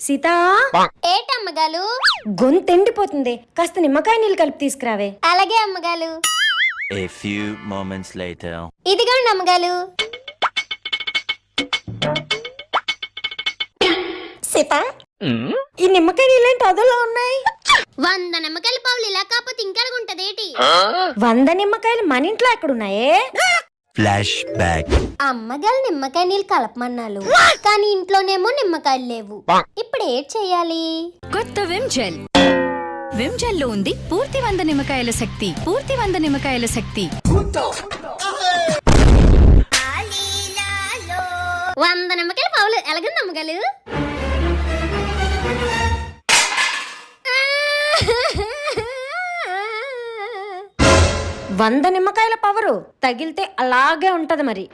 సీత, ఏటమ్మగాలు? గొంతు ఎండిపోతుంది, కాస్త నిమ్మకాయ నీళ్ళు కలిపి తీసుకురావే. అలాగే అమ్మగాలు. A few moments later. ఇదిగోండి అమ్మగాలు. సీత, ఈ నిమ్మకాయ నీళ్ళేంటి అదోలా ఉన్నాయి? 100 నిమ్మకాయల పావులు ఇలా కాకపోతే ఇంకెలాగుంటదేటి? 100 నిమ్మకాయలు మన ఇంట్లో ఎక్కడున్నాయే? Flashback. అమ్మగారు నిమ్మకాయ నీళ్ళు కలపమన్నాలు, కానీ ఇంట్లోనేమో నిమ్మకాయలు లేవు. ఇప్పుడు ఏం చెయ్యాలి? కొత్త విమ్ జెల్. విమ్ జెల్ లో ఉంది పూర్తి 100 నిమ్మకాయల శక్తి. పూర్తి 100 నిమ్మకాయల శక్తి. 100 నిమ్మకాయల పావులు ఎలాగంది అమ్మగారు? వంద నిమ్మకాయల పవరు తగిలితే అలాగే ఉంటది మరి.